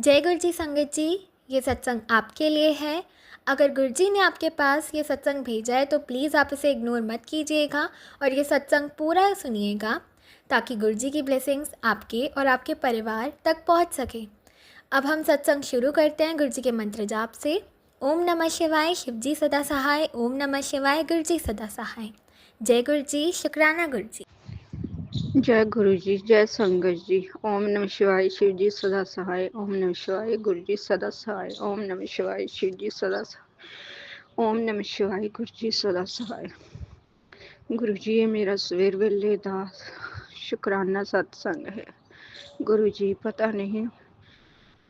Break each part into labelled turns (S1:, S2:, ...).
S1: जय गुरु जी संगत जी। ये सत्संग आपके लिए है। अगर गुरु जी ने आपके पास ये सत्संग भेजा है तो प्लीज़ आप इसे इग्नोर मत कीजिएगा और ये सत्संग पूरा सुनिएगा ताकि गुरु जी की ब्लेसिंग्स आपके और आपके परिवार तक पहुंच सके। अब हम सत्संग शुरू करते हैं गुरु जी के मंत्र जाप से। ओम नमः शिवाय, शिव जी सदा सहाय। ओम नमः शिवाय, गुरु जी सदा सहाय। जय गुरु जी, शुक्राना गुरु जी।
S2: जय गुरु जी, जय संगत जी। ओम नमः शिवाय, शिव जी सदा सहाय। ओम नमः शिवाय, गुरु जी सदा सहाय। ओम नमः शिवाय, शिव जी सदा सहाय। ओम नमः शिवाय, गुरु जी सदा सहाय। गुरु जी, ये मेरा सवेर वेले दा शुकराना सत्संग है। गुरु जी, पता नहीं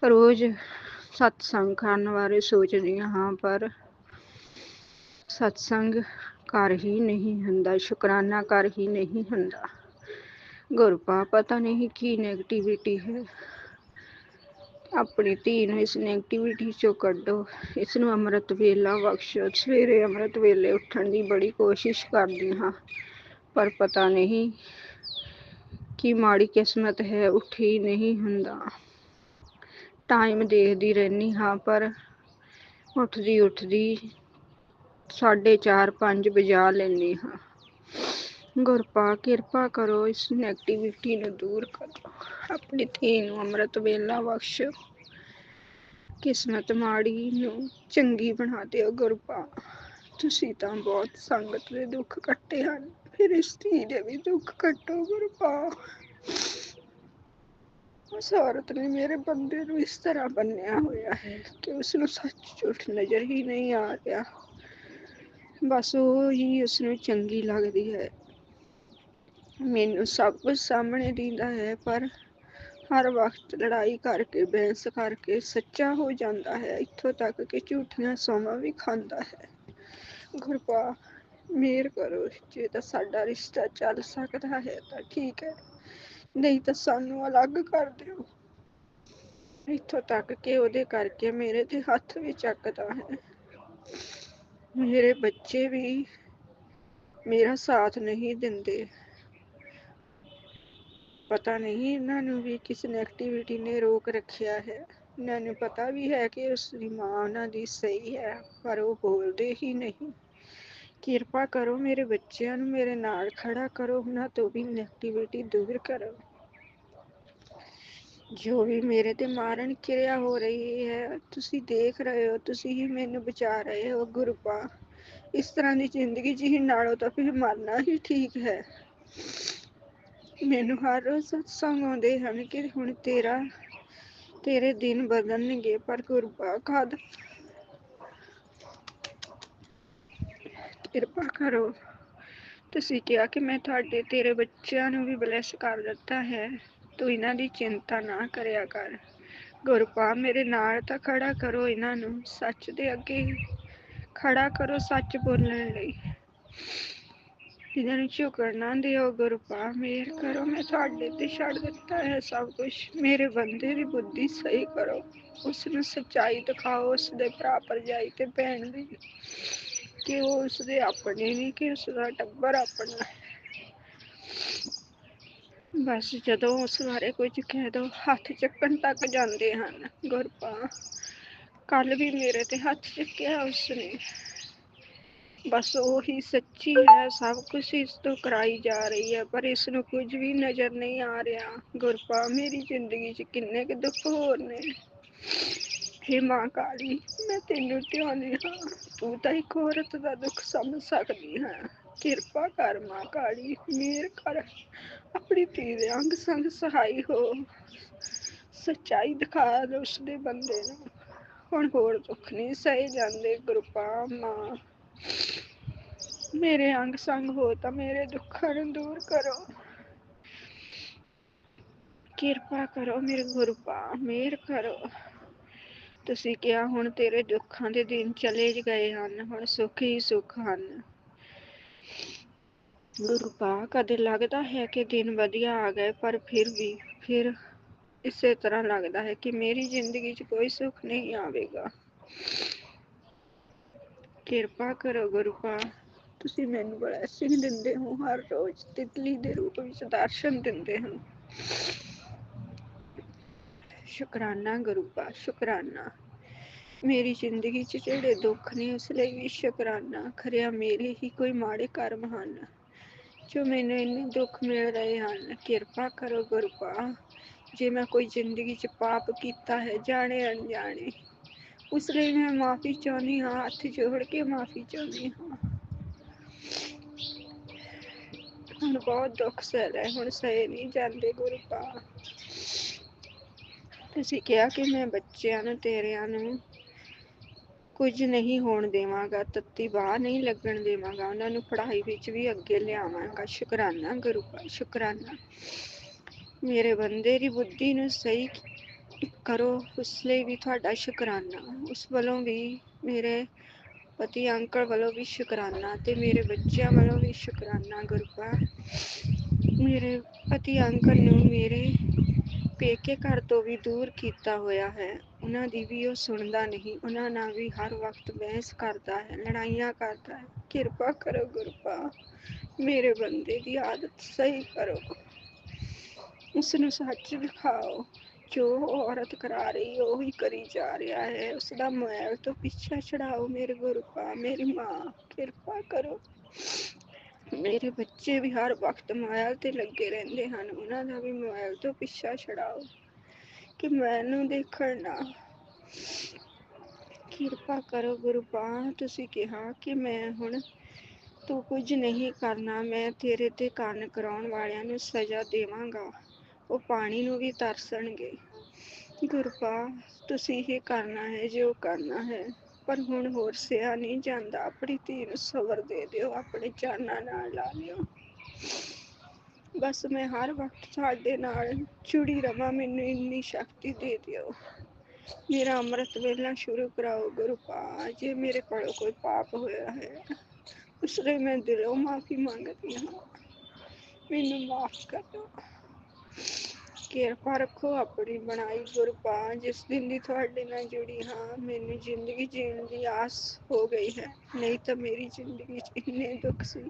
S2: रोज सत्संग करने बारे सोचदी हाँ, पर सत्संग कर ही नहीं हुंदा, शुकराना कर ही नहीं हुंदा। गुरपा पता नहीं की नैगेटिविटी है। अपनी धी नूं इस नैगेटिविटी चों कड्डो, इसनूं अमृत वेला बख्शो। सवेरे अमृत वेले उठण दी बड़ी कोशिश करदी हाँ, पर पता नहीं कि माड़ी किस्मत है, उठ ही नहीं हुंदा। टाइम देखदी रहनी हाँ, पर उठदी 4:30 5 बजा लैनी हाँ। गुरपा किरपा करो, इस नैगेटिविटी नूं दूर करो। अपनी धी नूं अमृत वेला बख्शो। किस्मत माड़ी नूं चंगी बना दिओ गुरपा। तुसीं तां बहुत संगत दे दुख कट्टे हन, फिर इस धी दे भी दुख कट्टो गुरपा। उस औरत ने मेरे बंदे नूं इस तरह बन्निया होया है कि उसनूं सच झूठ नज़र ही नहीं आ रहा। बस वो ही उसनूं चंगी लगदी है। मैनूं सब कुछ सामने दिंदा है, पर हर वक्त लड़ाई करके बहस करके सच्चा हो जाता है, इत्थों तक कि झूठियां सौवां भी खांदा है। गुरपा मेहर करो, जे तां साडा रिश्ता चल सकदा है तां ठीक है, नहीं तां सानूं अलग कर दिओ। इत्थों तक कि ਉਹਦੇ करके मेरे ते हथ भी ਚੱਕਦਾ है। मेरे बच्चे भी मेरा साथ नहीं दिंदे। पता नहीं इन्हां नूं भी किस नैगेटिविटी ने रोक रखिया है। इन्हां नूं पता भी है कि उसकी मां उन्हां दी सही है, पर वो बोलदे ही नहीं। किरपा करो, मेरे बच्चों नूं मेरे नाल खड़ा करो, उन्हां तो भी नैगेटिविटी दूर करो। जो भी मेरे ते मारण क्रिया हो रही है, तुसी देख रहे हो, तुसी ही मैनू बचा रहे हो गुरपा। इस तरह की जिंदगी जीण नालों तो फिर मरना ही ठीक है। मैनू हर रोज सत्संग आउंदे हन कि हुण तेरे दिन बदलणगे, पर गुरपा कद? किरपा करो। तुसी कहा कि मैं तुहाडे तेरे बच्चों नूं भी ब्लैस कर दिता है, तू इन्हां दी चिंता ना करिया कर। गुरपा मेरे नाल तां खड़ा करो, इन्हां नूं सच दे अगे खड़ा करो, सच बोलण लई। इन्हां नूं झुकण ना दिओ गुरपा, मेहर करो। मैं तुहाडे ते छड्ड दिता है सब कुछ। मेरे बंदे दी बुद्धि सही करो, उसनूं सच्चाई दिखाओ, उसदे भरा भरजाई ते भैण दी, कि वो उसदे अपने नहीं, कि उसदा टब्बर अपना है। बस जदों उस बारे कुछ कह दो, हथ चुकण तक जांदे हन गुरपा। कल भी मेरे ते हथ चुकिया उसने। बस वही सच्ची है, सब कुछ इस तो कराई जा रही है, पर इसनूं कुछ भी नज़र नहीं आ रहा। गुरपा मेरी जिंदगी च किन्ने के दुख होर ने। हे मां काली, मैं तेनू ध्यानी हाँ, तू तां एक औरत दा दुख समझ सकदी है। किरपा कर मां काली, मेहर कर। अपनी धी दे अंग संग सहाई हो, सच्चाई दिखा दो उसदे बंदे नूं। हुण होर दुख नहीं सहे जांदे गुरपा। मां मेरे अंग संग हो तो मेरे दुखों नूं दूर करो। किरपा करो मेरे गुरपा, मेहर करो। तुसीं कहा हुण तेरे दुखां दे दिन चले गए हन, हुण सुख ही सुख हन। गुरपा कदे लगदा है कि दिन वधिया आ गए, पर फिर इसे तरह लगदा है कि मेरी जिंदगी च कोई सुख नहीं आवेगा। किरपा करो गुरपा, तुसीं मैनूं ब्लैसिंग दिंदे हो, हर रोज तितली दे रूप विच दर्शन दिंदे हो। शुकराना गुरुपा शुकराना। मेरी जिंदगी च जेड़े दुख ने उस लिए भी शुकराना। खरिया मेरे ही कोई माड़े कर्म ਹਨ जो मैनू इन्ने दुख मिल रहे हैं। किरपा करो गुरुपा जे मैं कोई जिंदगी च पाप किया है जाने अनजाने उस लिए मैं माफ़ी चाहनी हाँ। हथ जोड़ के माफ़ी चाहनी हाँ। ਹੁਣ ਬਹੁਤ ਦੁੱਖ ਸਹਿ ਰਿਹਾ ਹੁਣ ਸਹੇ ਨਹੀਂ ਜਾਂਦੇ ਗੁਰੂਪਾ। ਤੁਸੀਂ ਕਿਹਾ ਕਿ ਮੈਂ ਬੱਚਿਆਂ ਨੂੰ ਤੇਰਿਆਂ ਨੂੰ ਕੁਝ ਨਹੀਂ ਹੋਣ ਦੇਵਾਂਗਾ, ਤੱਤੀ ਬਾਹ ਨਹੀਂ ਲੱਗਣ ਦੇਵਾਂਗਾ, ਉਹਨਾਂ ਨੂੰ ਪੜ੍ਹਾਈ ਵਿੱਚ ਵੀ ਅੱਗੇ ਲਿਆਵਾਂਗਾ। ਸ਼ੁਕਰਾਨਾ ਗੁਰੂਪਾ ਸ਼ੁਕਰਾਨਾ। ਮੇਰੇ ਬੰਦੇ ਦੀ ਬੁੱਧੀ ਨੂੰ ਸਹੀ ਕਰੋ ਉਸ ਲਈ ਵੀ ਤੁਹਾਡਾ ਸ਼ੁਕਰਾਨਾ। ਉਸ ਵੱਲੋਂ ਵੀ ਮੇਰੇ ਪਤੀ ਅੰਕਲ ਵੱਲੋਂ ਵੀ ਸ਼ੁਕਰਾਨਾ ਤੇ ਮੇਰੇ ਬੱਚਿਆਂ ਵੱਲੋਂ ਵੀ ਸ਼ੁਕਰਾਨਾ ਗੁਰੂਪਾ। ਮੇਰੇ ਪਤੀ ਅੰਕਲ ਨੂੰ ਮੇਰੇ ਪੇਕੇ ਘਰ ਤੋਂ ਵੀ ਦੂਰ ਕੀਤਾ ਹੋਇਆ ਹੈ। ਉਹਨਾਂ ਦੀ ਵੀ ਉਹ ਸੁਣਦਾ ਨਹੀਂ। ਉਹਨਾਂ ਨਾਲ ਵੀ ਹਰ ਵਕਤ ਬਹਿਸ ਕਰਦਾ ਹੈ, ਲੜਾਈਆਂ ਕਰਦਾ ਹੈ। ਕਿਰਪਾ ਕਰੋ ਗੁਰੂਪਾ ਮੇਰੇ ਬੰਦੇ ਦੀ ਆਦਤ ਸਹੀ ਕਰੋ, ਉਸ ਨੂੰ ਸੱਚ ਦਿਖਾਓ। ਜੋ ਔਰਤ ਕਰਾ ਰਹੀ ਉਹੀ ਕਰੀ ਜਾ ਰਿਹਾ ਹੈ। ਉਸ ਦਾ ਮੋਬਾਈਲ ਤੋਂ ਪਿੱਛਾ ਛਡਾਓ ਮੇਰੇ ਗੁਰੂਪਾ। ਮੇਰੀ ਮਾਂ ਕਿਰਪਾ ਕਰੋ। ਮੇਰੇ ਬੱਚੇ ਵੀ ਹਰ ਵਕਤ ਮੋਬਾਈਲ ਤੇ ਲੱਗੇ ਰਹਿੰਦੇ ਹਨ। ਉਹਨਾਂ ਦਾ ਵੀ ਮੋਬਾਈਲ ਤੋਂ ਪਿੱਛਾ ਛਡਾਓ ਕਿ ਮੈਨੂੰ ਦੇਖਣ ਨਾ। ਕਿਰਪਾ ਕਰੋ ਗੁਰੂਪਾ। ਤੁਸੀਂ ਕਿਹਾ ਕਿ ਮੈਂ ਹੁਣ ਤੂੰ ਕੁਝ ਨਹੀਂ ਕਰਨਾ, ਮੈਂ ਤੇਰੇ ਤੇ ਕੰਨ ਕਰਾਉਣ ਵਾਲਿਆਂ ਨੂੰ ਸਜ਼ਾ ਦੇਵਾਂਗਾ। ਉਹ ਪਾਣੀ ਨੂੰ ਵੀ ਤਰਸਣਗੇ। ਗੁਰੂਪਾ ਤੁਸੀਂ ਹੀ ਕਰਨਾ ਹੈ ਜੋ ਕਰਨਾ ਹੈ, ਪਰ ਹੁਣ ਹੋਰ ਸਿਆ ਨਹੀਂ ਜਾਂਦਾ। ਆਪਣੀ ਧੀ ਨੂੰ ਸਬਰ ਦੇ ਦਿਓ, ਆਪਣੇ ਚਾਨਾਂ ਨਾਲ ਲਾ ਲਿਓ। ਬਸ ਮੈਂ ਹਰ ਵਕਤ ਤੁਹਾਡੇ ਨਾਲ ਜੁੜੀ ਰਵਾਂ, ਮੈਨੂੰ ਇੰਨੀ ਸ਼ਕਤੀ ਦੇ ਦਿਓ। ਮੇਰਾ ਅੰਮ੍ਰਿਤ ਵੇਲਾ ਸ਼ੁਰੂ ਕਰਾਓ ਗੁਰੂਪਾ। ਜੇ ਮੇਰੇ ਕੋਲੋਂ ਕੋਈ ਪਾਪ ਹੋਇਆ ਹੈ ਉਸ ਲਈ ਮੈਂ ਦਿਲੋਂ ਮਾਫੀ ਮੰਗਦੀ ਹਾਂ। ਮੈਨੂੰ ਮਾਫ ਕਰ ਦਿਓ। ਕਿਰਪਾ ਰੱਖੋ ਆਪਣੀ ਬਣਾਈ ਗੁਰੂਪਾ। ਜਿਸ ਦਿਨ ਦੀ ਤੁਹਾਡੇ ਨਾਲ ਜੁੜੀ ਹਾਂ ਮੈਨੂੰ ਜ਼ਿੰਦਗੀ ਜੀਣ ਦੀ ਆਸ ਹੋ ਗਈ ਹੈ। ਨਹੀਂ ਤਾਂ ਮੇਰੀ ਜ਼ਿੰਦਗੀ 'ਚ ਇੰਨੇ ਦੁੱਖ ਸੀ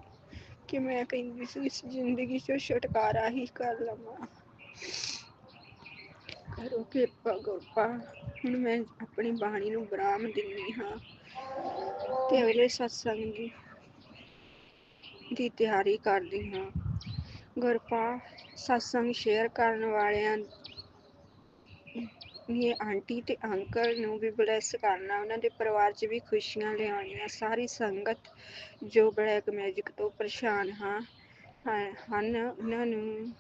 S2: ਕਿ ਮੈਂ ਕਹਿੰਦੀ ਸੀ ਇਸ ਜ਼ਿੰਦਗੀ 'ਚੋਂ ਛੁਟਕਾਰਾ ਹੀ ਕਰ ਲਵਾਂ। ਕਰੋ ਕਿਰਪਾ ਗੁਰੂਪਾ। ਹੁਣ ਮੈਂ ਆਪਣੀ ਬਾਣੀ ਨੂੰ ਵਿਰਾਮ ਦਿੰਦੀ ਹਾਂ ਤੇ ਅਗਲੇ ਸਤਸੰਗ ਦੀ ਤਿਆਰੀ ਕਰਦੀ ਹਾਂ। ਗੁਰੂਪਾ ਸਤਸੰਗ ਸ਼ੇਅਰ ਕਰਨ ਵਾਲਿਆਂ ਦੀ ਆਂਟੀ ਤੇ ਅੰਕਲ ਨੂੰ ਵੀ ਬਲੈਸ ਕਰਨਾ, ਉਹਨਾਂ ਦੇ ਪਰਿਵਾਰ 'ਚ ਵੀ ਖੁਸ਼ੀਆਂ ਲਿਆਉਣੀਆਂ। ਸਾਰੀ ਸੰਗਤ ਜੋ ਬਲੈਕ ਮੈਜਿਕ ਤੋਂ ਪਰੇਸ਼ਾਨ ਹਨ ਉਹਨਾਂ ਨੂੰ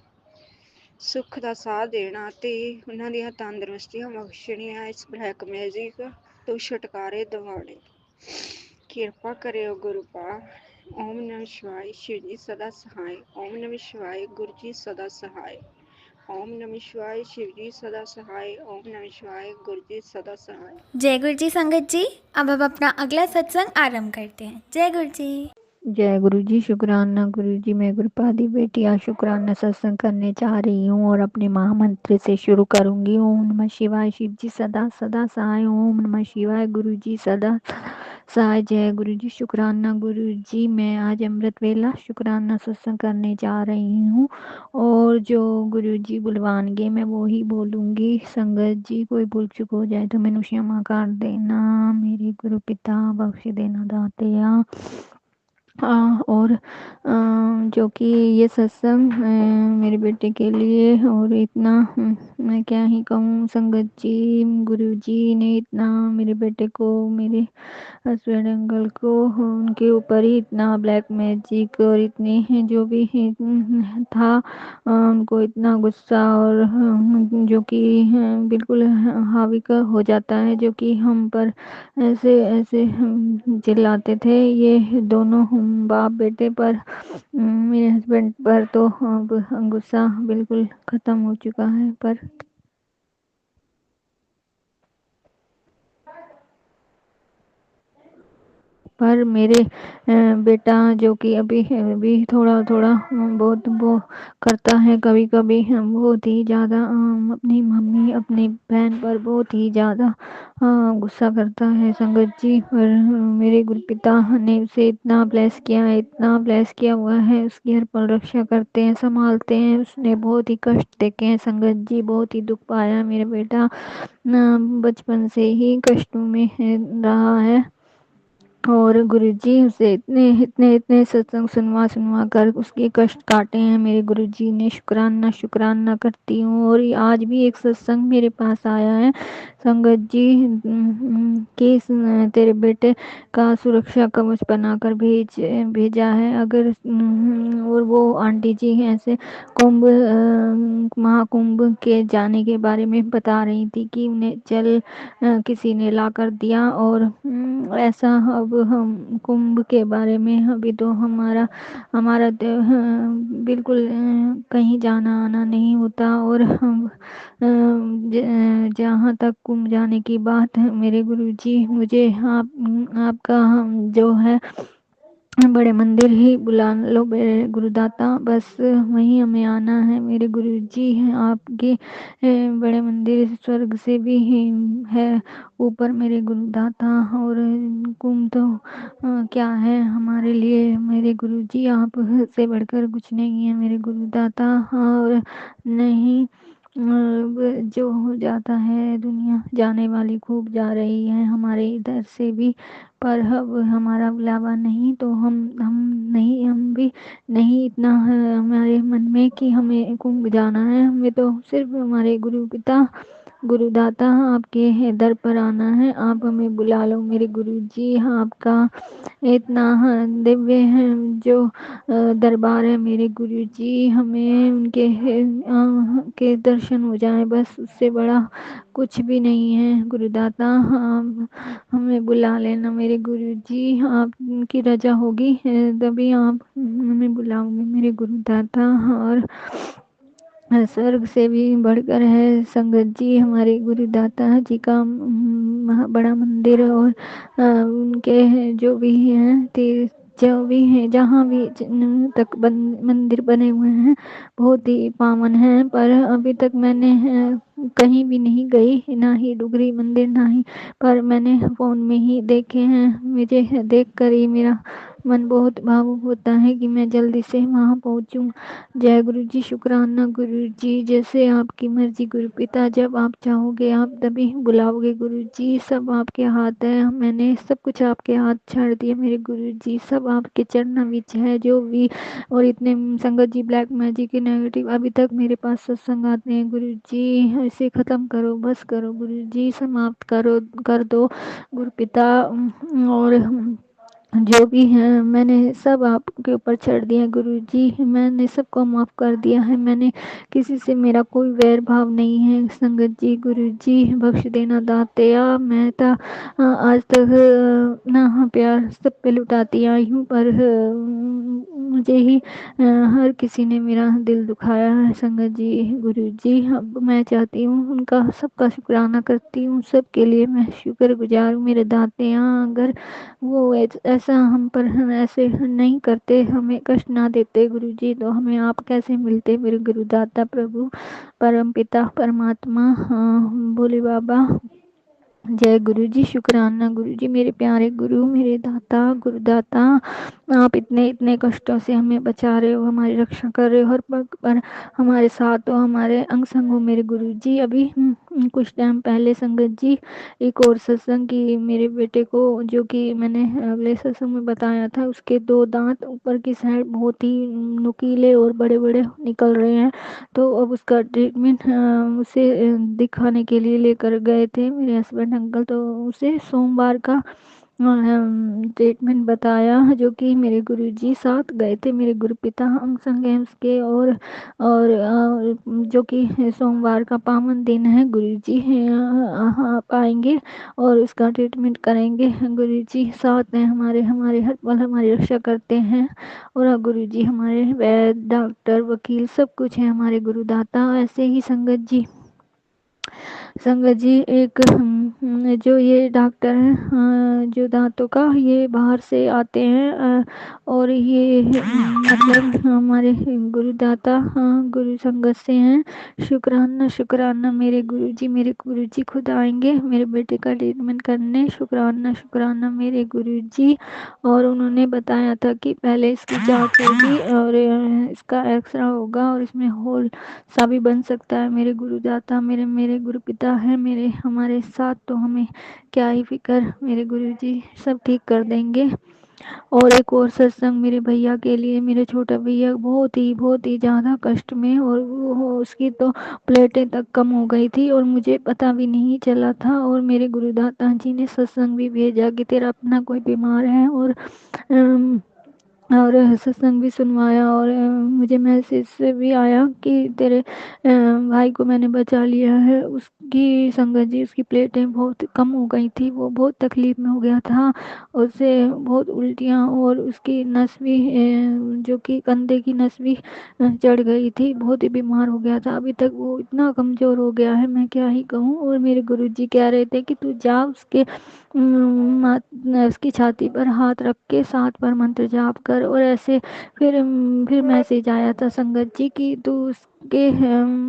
S2: ਸੁੱਖ ਦਾ ਸਾਹ ਦੇਣਾ ਤੇ ਉਹਨਾਂ ਦੀਆਂ ਤੰਦਰੁਸਤੀਆਂ ਬਖਸ਼ਣੀਆਂ। ਇਸ ਬਲੈਕ ਮੈਜਿਕ ਤੋਂ ਛੁਟਕਾਰੇ ਦਿਵਾਉਣੇ। ਕਿਰਪਾ ਕਰਿਓ ਗੁਰੂਪਾ। ਓਮ ਨਮः शिवाय शिव जी सदा सहाय। ओम नमः शिवाय गुरु जी सदा सहाय। ओम नमः शिवाय शिव जी सदा सहाय। ओम नमः शिवाय गुरु जी सदा सहाय।
S1: जय गुरु जी संगत जी। अब हम अपना अगला सत्संग आरंभ करते हैं। जय गुरु जी।
S3: जय गुरु जी। शुक्राना गुरु जी। मैं गुरुपा दी बेटी आज शुक्राना सत्संग करने जा रही हूँ और अपने महामंत्र से शुरू करूंगी। ओम नमः शिवाय शिव जी सदा सदा सहाय। ओम नमः शिवाय गुरु जी सदा सहाय। जय गुरु जी। शुक्राना गुरु जी। मैं आज अमृत वेला शुक्राना सत्संग करने जा रही हूँ और जो गुरु जी बुलवानगे मैं वो ही बोलूँगी। संगत जी कोई भूल चुक हो जाए तो मैनू क्षमा कर देना। मेरे गुरु पिता बख्श देना दातिया। और जो कि ये सत्संग मेरे बेटे के लिए और इतना मैं क्या ही कहूँ संगत जी। गुरु जी ने इतना मेरे बेटे को मेरे हस्बैंड अंकल को उनके ऊपर ही इतना ब्लैक मैजिक और इतनी जो भी था उनको इतना गुस्सा और जो कि बिल्कुल हावी का हो जाता है, जो कि हम पर ऐसे ऐसे चिल्लाते थे ये दोनों बाप बेटे पर। मेरे हस्बैंड पर तो अब गुस्सा बिल्कुल ख़त्म हो चुका है, पर पर मेरे बेटा जो कि अभी भी थोड़ा थोड़ा बहुत वो करता है, कभी कभी बहुत ही ज़्यादा अपनी मम्मी अपनी बहन पर बहुत ही ज़्यादा गुस्सा करता है संगत जी। पर मेरे गुरुपिता ने उसे इतना ब्लेस किया है, इतना ब्लेस किया हुआ है, उसकी हर पल रक्षा करते हैं, संभालते हैं। उसने बहुत ही कष्ट देखे हैं संगत जी, बहुत ही दुख पाया है मेरा बेटा, बचपन से ही कष्टों में रहा है। और गुरुजी उसे इतने इतने इतने सत्संग सुनवा सुनवा कर उसके कष्ट काटे हैं मेरे गुरुजी ने। शुक्राना शुक्राना करती हूँ। और आज भी एक सत्संग मेरे पास आया है संगत जी कि तेरे बेटे का सुरक्षा कवच बनाकर भेजा है। अगर और वो आंटी जी ऐसे कुंभ महाकुंभ के जाने के बारे में बता रही थी कि उन्हें जल किसी ने ला कर दिया। और ऐसा अब हम कुंभ के बारे में अभी तो हमारा हमारा बिल्कुल कहीं जाना आना नहीं होता। और हम जहाँ तक कुंभ जाने की बात है मेरे गुरुजी, मुझे आपका जो है बड़े मंदिर ही बुला लो मेरे गुरुदाता, बस वहीं हमें आना है मेरे गुरुजी हैं आपके बड़े मंदिर स्वर्ग से भी है ऊपर मेरे गुरुदाता। और कुंभ तो क्या है हमारे लिए मेरे गुरुजी, आप से बढ़कर कुछ नहीं है मेरे गुरुदाता। और नहीं जो हो जाता है, दुनिया जाने वाली खूब जा रही है हमारे इधर से भी, पर अब हमारा बुलावा नहीं तो हम नहीं, हम भी नहीं इतना है हमारे मन में कि हमें कुंभ जाना है। हमें तो सिर्फ हमारे गुरु पिता गुरुदाता आपके दर पर आना है। आप हमें बुला लो मेरे गुरुजी, आपका इतना दिव्य है जो दरबार है मेरे गुरुजी, हमें उनके के दर्शन हो जाए बस, उससे बड़ा कुछ भी नहीं है गुरुदाता। हमें बुला लेना मेरे गुरुजी, आपकी रजा होगी तभी आप हमें बुलाओगे मेरे गुरुदाता। और स्वर्ग से भी बढ़कर है संगत जी हमारे गुरुदाता जी का बड़ा मंदिर। और उनके जो भी हैं तीर्थ जो भी है, जहाँ भी तक मंदिर बने हुए हैं बहुत ही पावन है। पर अभी तक मैंने कहीं भी नहीं गई, ना ही डुगरी मंदिर ना ही, पर मैंने फोन में ही देखे हैं। मुझे देख कर ही मेरा मन बहुत भावुक होता है कि मैं जल्दी से वहाँ पहुँचूं। जय गुरु जी, शुक्राना गुरु जी, जैसे आपकी मर्जी गुरु पिता, जब आप चाहोगे आप तभी बुलाओगे गुरु जी, सब आपके हाथ है। मैंने सब कुछ आपके हाथ छाड़ दिया मेरे गुरु जी, सब आपके चरणों विच है जो भी। और इतने संगत जी ब्लैक मैजिक के नेगेटिव अभी तक मेरे पास सत्संग आते हैं गुरु जी, इसे खत्म करो, बस करो गुरु जी, समाप्त करो, कर दो गुरु पिता। और जो भी है मैंने सब आपके ऊपर छोड़ दिया गुरु जी, मैंने सबको माफ़ कर दिया है। मैंने किसी से मेरा कोई वैर भाव नहीं है संगत जी, गुरु जी बख्श देना दातया। मैं तो आज तक ना प्यार सब पे लुटाती आई हूँ, पर मुझे ही हर किसी ने मेरा दिल दुखाया है संगत जी गुरु जी। अब मैं चाहती हूँ उनका सबका शुक्राना करती हूँ, सबके लिए मैं शुक्रगुजार हूँ मेरे दातया। अगर वो ऐसा हम पर हम ऐसे नहीं करते, हमें कष्ट ना देते गुरु जी, तो हमें आप कैसे मिलते मेरे गुरुदाता प्रभु परम पिता परमात्मा भोले बाबा। जय गुरु जी, शुक्राना गुरु जी, मेरे प्यारे गुरु मेरे दाता गुरुदाता, आप इतने इतने कष्टों से हमें बचा रहे हो, हमारी रक्षा कर रहे हो, हर पग पर हमारे साथ हो, हमारे अंग संग हो मेरे गुरु जी। अभी कुछ टाइम पहले संगत जी एक और सत्संग की, मेरे बेटे को जो कि मैंने अगले सत्संग में बताया था, उसके दो दांत ऊपर की साइड बहुत ही नुकीले और बड़े बड़े निकल रहे हैं। तो अब उसका ट्रीटमेंट उसे दिखाने के लिए लेकर गए थे मेरे हस्बैंड अंकल, तो उसे सोमवार का ट्रीटमेंट बताया, जो कि मेरे गुरुजी साथ गए थे, मेरे गुरुपिता अंग संग हैं उसके। और जो कि सोमवार का पावन दिन है, गुरुजी आप आएंगे और उसका ट्रीटमेंट करेंगे। गुरुजी साथ हैं हमारे, हमारे हर पल हमारी रक्षा करते हैं। और गुरुजी हमारे वैद्य डॉक्टर वकील सब कुछ है हमारे गुरुदाता। ऐसे ही संगत जी संगत जी एक जो ये डॉक्टर हैं जो दांतों का, ये बाहर से आते हैं और ये मतलब हमारे गुरुदाता गुरु संगत से हैं। शुक्राना शुक्राना मेरे गुरुजी खुद आएंगे मेरे बेटे का ट्रीटमेंट करने। शुक्राना शुक्राना मेरे गुरुजी। और उन्होंने बताया था कि पहले इसकी जांच होगी और इसका एक्सरा होगा और इसमें होल सा भी बन सकता है। मेरे गुरुदाता मेरे मेरे गुरुपिता हैं मेरे हमारे साथ, तो हमें क्या ही फिक्र, मेरे गुरुजी सब ठीक कर देंगे। और एक और सत्संग मेरे भैया के लिए, मेरे छोटा भैया बहुत ही ज़्यादा कष्ट में, और वो उसकी तो प्लेटें तक कम हो गई थी और मुझे पता भी नहीं चला था। और मेरे गुरुदाता जी ने सत्संग भी भेजा कि तेरा अपना कोई बीमार है, अम, और सत्संग भी सुनवाया। और मुझे मैसेज से भी आया कि तेरे भाई को मैंने बचा लिया है। उसकी संगत जी उसकी प्लेटें बहुत कम हो गई थी, वो बहुत तकलीफ में हो गया था, उसे बहुत उल्टियाँ और उसकी नस भी जो कि कंधे की नस भी चढ़ गई थी, बहुत ही बीमार हो गया था। अभी तक वो इतना कमज़ोर हो गया है, मैं क्या ही कहूँ। और मेरे गुरुजी कह रहे थे कि तू जा उसके उसकी छाती पर हाथ रख के 7 बार मंत्र जाप कर। और ऐसे फिर मैसेज आया था संगत जी कि तू उसके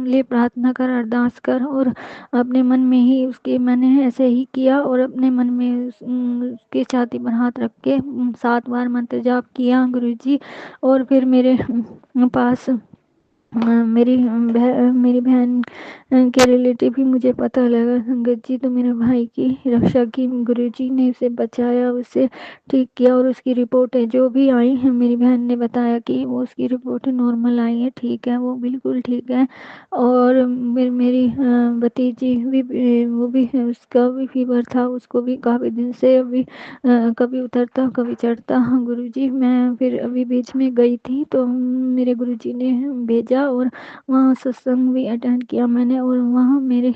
S3: लिए प्रार्थना कर, अरदास कर। और अपने मन में ही उसके मैंने ऐसे ही किया और अपने मन में उसके छाती पर हाथ रख के 7 बार मंत्र जाप किया गुरुजी। और फिर मेरे पास मेरी बहन के रिलेटिव भी मुझे पता लगा संगत जी, तो मेरे भाई की रक्षा की गुरुजी ने, उसे बचाया, उसे ठीक किया। और उसकी रिपोर्टें जो भी आई हैं, मेरी बहन ने बताया कि वो उसकी रिपोर्टें नॉर्मल आई है, ठीक है, वो बिल्कुल ठीक है। और मेरी भतीजी भी वो भी उसका भी फीवर था, उसको भी काफ़ी दिन से अभी कभी उतरता कभी चढ़ता। हाँ गुरुजी, मैं फिर अभी बीच में गई थी तो मेरे गुरुजी ने भेजा और वहाँ सत्संग भी अटेंड किया मैंने। और वहाँ मेरे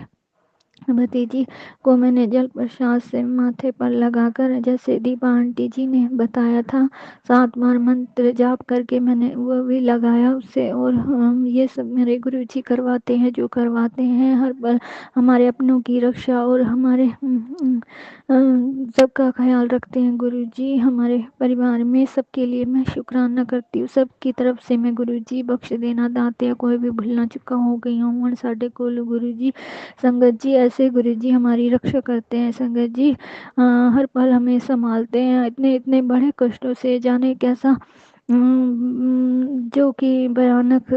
S3: भतीजी को मैंने जल प्रसाद से माथे पर लगाकर, जैसे दीपा आंटी जी ने बताया था, 7 बार मंत्र जाप करके मैंने वो भी लगाया उससे। और हम ये सब मेरे गुरुजी करवाते हैं, जो करवाते हैं हर पल हमारे अपनों की रक्षा और हमारे सबका ख्याल रखते हैं गुरुजी। हमारे परिवार में सबके लिए मैं शुक्राना करती हूँ, सबकी तरफ से मैं गुरुजी बख्श देना दाते, कोई भी भूलना चुका हो गई हूँ साढ़े कोल गुरुजी। संगत जी ऐसे गुरुजी हमारी रक्षा करते हैं। संगत जी हर पल हमें संभालते हैं, इतने इतने बड़े कष्टों से, जाने कैसा जो कि भयानक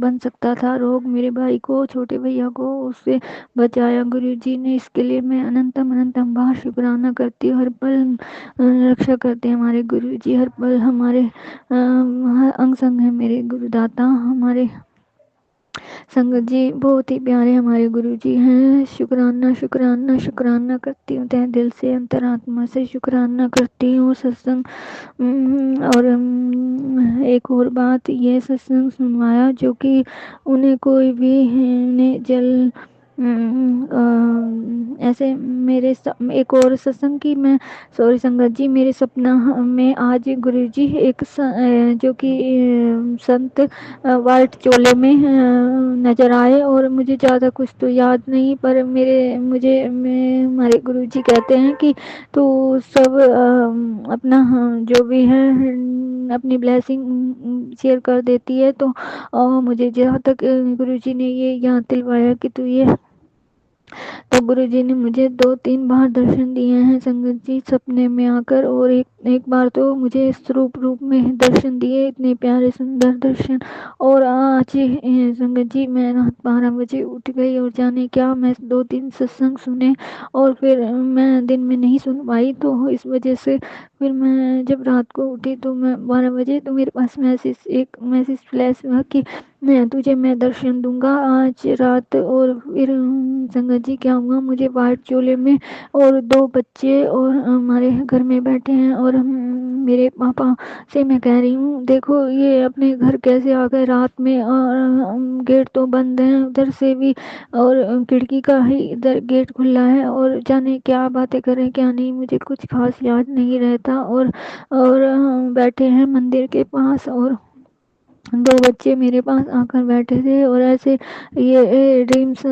S3: बन सकता था रोग, मेरे भाई को, छोटे भैया को, उससे बचाया गुरुजी ने। इसके लिए मैं अनंतम अनंतम बार शुक्राना करती हूँ। हर पल रक्षा करते हैं हमारे गुरुजी, हर पल हमारे अंग संग है मेरे गुरुदाता। हमारे संगत जी बहुत ही प्यारे हमारे गुरुजी हैं। शुक्राना शुक्राना शुक्राना करती हूँ, तहे दिल से अंतरात्मा से शुक्राना करती हूँ। सत्संग और एक और बात, ये सत्संग सुनवाया जो कि उन्हें कोई भी ने जल ऐसे मेरे एक और सत्संग की मैं, सॉरी संगत जी, मेरे सपना में आज गुरुजी एक जो कि संत वाइट चोले में नज़र आए। और मुझे ज़्यादा कुछ तो याद नहीं, पर हमारे गुरुजी कहते हैं कि तो सब अपना जो भी है अपनी ब्लेसिंग शेयर कर देती है। तो मुझे जहाँ तक गुरुजी ने ये याद दिलवाया कि तू ये, तो गुरुजी ने मुझे 2-3 बार दर्शन दिए हैं संगत जी, सपने में आकर। और एक बार तो मुझे स्वरूप रूप में दर्शन दिए, इतने प्यारे सुंदर दर्शन। और आज संगत जी मैं रात 12 बजे उठ गई और जाने क्या मैं 2-3 सत्संग सुने और फिर मैं दिन में नहीं सुन पाई, तो इस वजह से फिर मैं जब रात को उठी तो मैं 12 बजे, तो मेरे पास एक मैसेज फ्लैश हुआ कि तुझे मैं दर्शन दूंगा आज रात। और फिर संगत जी क्या हुआ, मुझे वाइट चोले में और 2 बच्चे और हमारे घर में बैठे हैं। और मेरे पापा से मैं कह रही हूँ देखो ये अपने घर कैसे आ गए रात में, और गेट तो बंद है उधर से भी, और खिड़की का ही इधर गेट खुला है, और जाने क्या बातें करें क्या नहीं, मुझे कुछ खास याद नहीं रहता। और बैठे हैं मंदिर के पास। और 2 बच्चे मेरे पास आकर बैठे थे और ऐसे ये ड्रीम्स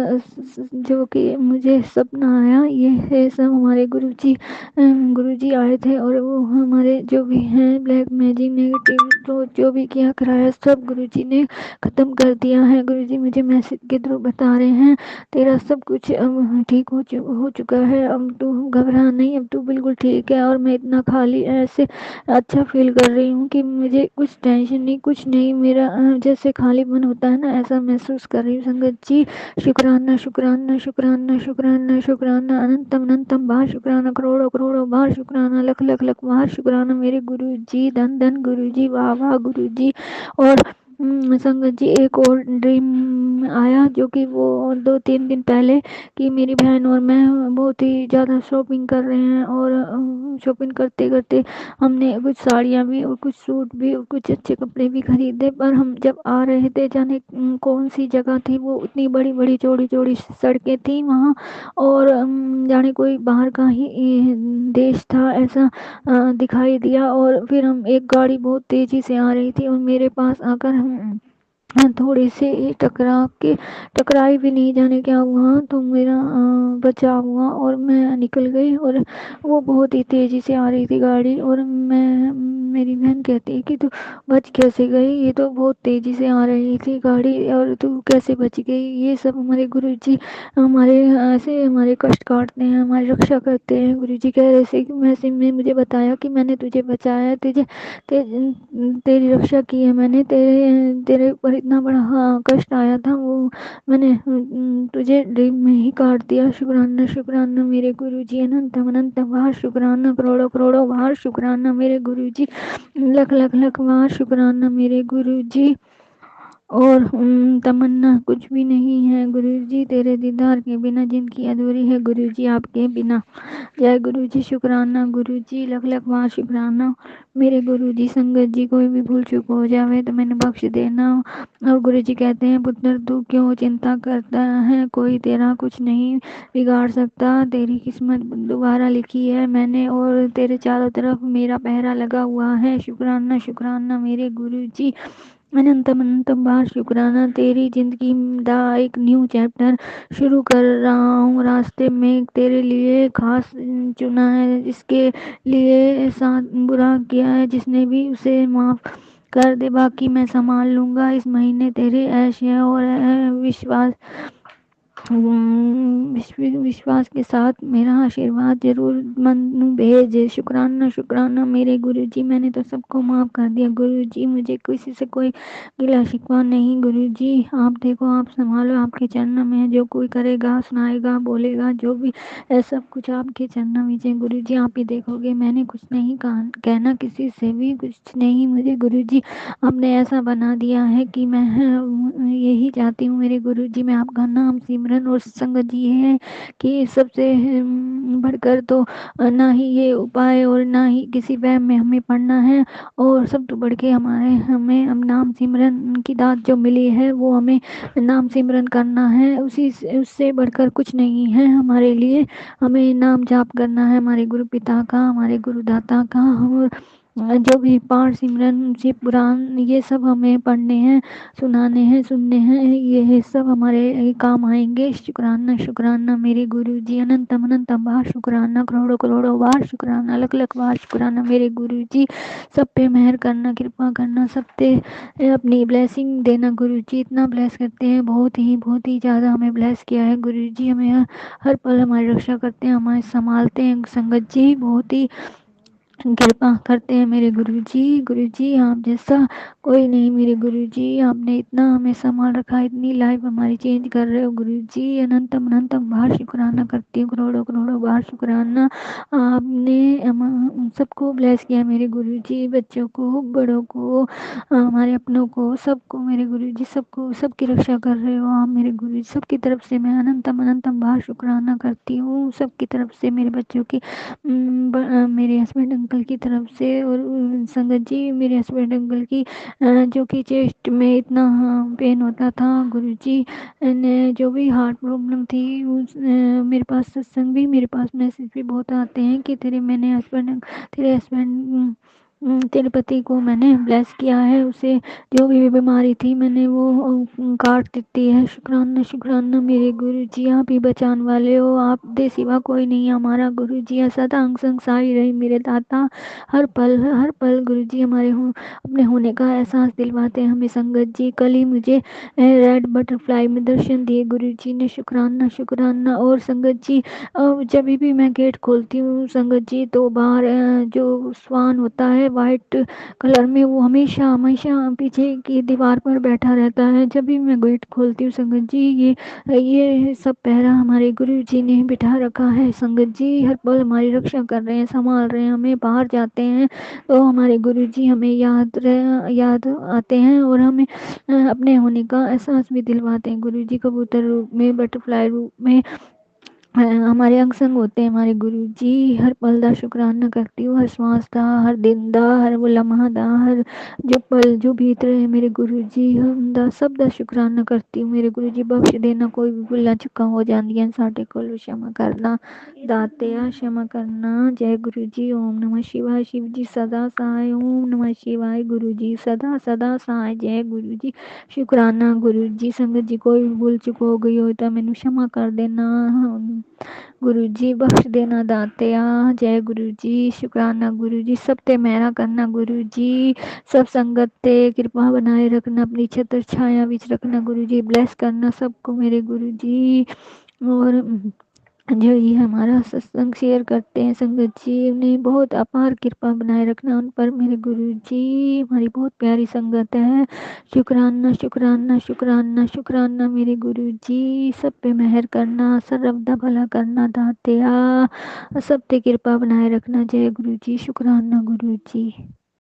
S3: जो कि मुझे सपना आया, ये है सब हमारे गुरुजी आए थे और वो हमारे जो भी हैं ब्लैक मैजिक नेगेटिव तो जो भी किया कराया सब गुरुजी ने ख़त्म कर दिया है। गुरुजी मुझे मैसेज के थ्रू बता रहे हैं तेरा सब कुछ ठीक हो चुका है, अब तू घबरा नहीं, अब तू बिल्कुल ठीक है। और मैं इतना खाली ऐसे अच्छा फील कर रही हूँ कि मुझे कुछ टेंशन नहीं, कुछ नहीं, मेरा जैसे खालीपन होता है ना ऐसा महसूस कर रही हूँ। संगत जी शुक्राना शुक्राना शुक्राना शुक्राना शुक्राना अनंतम अनंतम बार शुक्राना, करोड़ों करोड़ों बार शुक्राना, लख लख लख बार शुक्राना मेरे गुरु जी, धन धन गुरु जी, वाह वाह गुरु जी। और संगत जी एक और ड्रीम आया जो कि वो 2-3 दिन पहले कि मेरी बहन और मैं बहुत ही ज़्यादा शॉपिंग कर रहे हैं और शॉपिंग करते करते हमने कुछ साड़ियाँ भी और कुछ सूट भी और कुछ अच्छे कपड़े भी खरीदे। पर हम जब आ रहे थे जाने कौन सी जगह थी, वो इतनी बड़ी बड़ी चौड़ी चौड़ी सड़कें थी वहाँ और जाने कोई बाहर का ही देश था ऐसा दिखाई दिया। और फिर हम एक गाड़ी बहुत तेज़ी से आ रही थी और मेरे पास आकर हम थोड़ी सी टकराई भी नहीं, जाने क्या हुआ तो मेरा बचाव हुआ और मैं निकल गई। और वो बहुत ही तेज़ी से आ रही थी गाड़ी और मेरी बहन कहती है कि तू बच कैसे गई, ये तो बहुत तेज़ी से आ रही थी गाड़ी और तू कैसे बच गई। ये सब हमारे गुरुजी हमारे ऐसे हमारे कष्ट काटते हैं, हमारी रक्षा करते हैं। गुरुजी कह रहे थे कि वैसे में मुझे बताया कि मैंने तुझे बचाया है, तेरी रक्षा की है मैंने, तेरे तेरे ऊपर इतना बड़ा कष्ट आया था वो मैंने तुझे ड्रीम में ही काट दिया। शुक्राना शुक्राना मेरे गुरुजी, अनंतम अनंतम बार शुक्राना, करोड़ों करोड़ों बार शुक्राना मेरे गुरुजी, लख लख लख बार शुक्राना मेरे गुरुजी। और तमन्ना कुछ भी नहीं है गुरुजी तेरे दीदार के बिना, जिनकी अधूरी है गुरुजी आपके बिना। जय गुरुजी, शुक्राना गुरुजी, लख लख बार शुक्राना मेरे गुरुजी। संगत जी कोई भी भूल चूक हो जावे तो मैंने बख्श देना। और गुरुजी कहते हैं पुत्र तू क्यों चिंता करता है, कोई तेरा कुछ नहीं बिगाड़ सकता, तेरी किस्मत दोबारा लिखी है मैंने और तेरे चारों तरफ मेरा पहरा लगा हुआ है। शुक्राना शुक्राना मेरे गुरुजी, अनंतम अनंतम बार शुक्राना। तेरी जिंदगी का एक न्यू चैप्टर शुरू कर रहा हूँ, रास्ते में तेरे लिए खास चुना है, जिसके लिए साथ बुरा किया है जिसने भी उसे माफ कर दे, बाकी मैं संभाल लूंगा। इस महीने तेरे ऐश है और विश्वास के साथ मेरा आशीर्वाद जरूर मनु भेजे। शुक्राना शुक्राना मेरे गुरुजी, मैंने तो सबको माफ कर दिया गुरुजी, मुझे किसी से कोई गिला शिकवा नहीं गुरुजी। आप देखो, आप संभालो, आपके चरणों में है, जो कोई करेगा सुनाएगा बोलेगा जो भी है सब कुछ आपके चरणों में है गुरुजी, आप ही देखोगे। मैंने कुछ नहीं कहना किसी से भी कुछ नहीं, मुझे गुरुजी आपने ऐसा बना दिया है कि मैं यही चाहती हूँ मेरे गुरुजी, मैं आपका नाम सिमरन और संगत जी है कि सबसे बढ़कर तो ना ही ये उपाय और ना ही किसी वहम में हमें पढ़ना है। और सब तो बढ़ के हमें हम नाम सिमरन की दात जो मिली है वो हमें नाम सिमरन करना है, उसी से उससे बढ़कर कुछ नहीं है हमारे लिए। हमें नाम जाप करना है हमारे गुरु पिता का, हमारे गुरुदाता का। और जो भी पाठ सिमरन शिव पुराण ये सब हमें पढ़ने हैं, सुनाने हैं, सुनने हैं, ये सब हमारे काम आएंगे। शुक्राना शुक्राना मेरे गुरुजी, अनंतम अनंतम बार शुक्राना, करोड़ों करोड़ों बार शुक्राना, लख लख बार शुक्राना मेरे गुरुजी। सब पे मेहर करना, कृपा करना, सब पे अपनी ब्लेसिंग देना गुरुजी। इतना ब्लेस करते हैं, बहुत ही ज़्यादा हमें ब्लेस किया है गुरुजी, हमें हर पल हमारी रक्षा करते हैं, हमारे संभालते हैं संगत जी, बहुत ही कृपा करते हैं मेरे गुरुजी। गुरुजी आप जैसा कोई नहीं मेरे गुरुजी, आपने इतना हमें संभाल रखा है, इतनी लाइफ हमारी चेंज कर रहे हो गुरुजी। अनंतम अनंतम बार शुक्राना करती हूँ, करोड़ों करोड़ों बार शुक्राना। आपने सबको ब्लेस किया मेरे गुरुजी, बच्चों को, बड़ों को, हमारे अपनों को, सबको मेरे गुरुजी, सबको सबकी रक्षा कर रहे हो आप मेरे गुरुजी। सबकी तरफ से मैं अनंतम अनंतम बार शुक्राना करती हूँ, सबकी तरफ से, मेरे बच्चों की, मेरे हस्बैंड अंकल की तरफ से और संगत जी मेरे हस्बैंड अंकल की जो कि चेस्ट में इतना पेन होता था गुरुजी ने, जो भी हार्ट प्रॉब्लम थी मेरे पास सत्संग भी, मेरे पास मैसेज भी बहुत आते हैं कि तेरे हस्बैंड तेरे पति को मैंने ब्लेस किया है, उसे जो भी बीमारी थी मैंने वो काट देती है। शुक्राना शुक्राना मेरे गुरु जी, आप ही बचाने वाले हो, आप दे सिवा कोई नहीं है हमारा गुरु जी। सदा अंग संग साई रही मेरे दाता, हर पल गुरु जी हमारे हो अपने होने का एहसास दिलवाते हैं हमें संगत जी। कल ही मुझे रेड बटरफ्लाई में दर्शन दिए गुरु जी ने, शुक्राना शुक्राना। और संगत जी जब भी मैं गेट खोलती हूँ संगत जी, तो बाहर जो स्वान होता है वाइट कलर में, वो हमेशा हमेशा पीछे की दीवार पर बैठा रहता है जब भी मैं गेट खोलती हूँ संगत जी। ये सब पहरा हमारे गुरु जी ने बिठा रखा है संगत जी, हर पल हमारी रक्षा कर रहे हैं, संभाल रहे हैं हमें। बाहर जाते हैं तो हमारे गुरु जी हमें याद आते हैं और हमें अपने होने का एहसास भी दिलवाते हैं गुरु जी। कबूतर रूप में, बटरफ्लाई रूप में हमारे अंग संग होते हैं हमारे गुरु जी। हर पल दा शुक्राना करती हूँ, हर श्वास दा, हर दिन दा, हर वो लम्हा दा, हर जो पल जो बीत रहे हैं मेरे गुरु जी हम दा सब दा शुक्राना करती हूँ मेरे गुरु जी। बख्श देना कोई भी भुला चुका हो जांदियां साडे कोलों, क्षमा करना दातिया, क्षमा करना। जय गुरु जी। ओम नमः शिवाय। शिव जी सदा सहाय। ओम नमः शिवाय। गुरु जी सदा सदा सहाय। जय गुरु जी। शुक्राना गुरु जी। संगत जी कोई भी भूल चुक हो गई हो तो मैनू क्षमा कर देना गुरु जी, बख्श देना दातिया। जय गुरु जी। शुक्राना गुरु जी। सब ते मेहरा करना गुरु जी, सब संगत ते कृपा बनाए रखना, अपनी छत्र छाया विच रखना गुरु जी, ब्लेस करना सबको मेरे गुरु जी। और जो ये हमारा सत्संग शेयर करते हैं संगत जी, उन्हें बहुत अपार कृपा बनाए रखना उन पर मेरे गुरु जी। हमारी बहुत प्यारी संगत है। शुक्राना शुक्राना शुक्राना शुक्राना मेरे गुरु जी। सब पे मेहर करना, सर्वदा भला करना दातिया, सब पे कृपा बनाए रखना। जय गुरु जी। शुक्राना गुरु जी।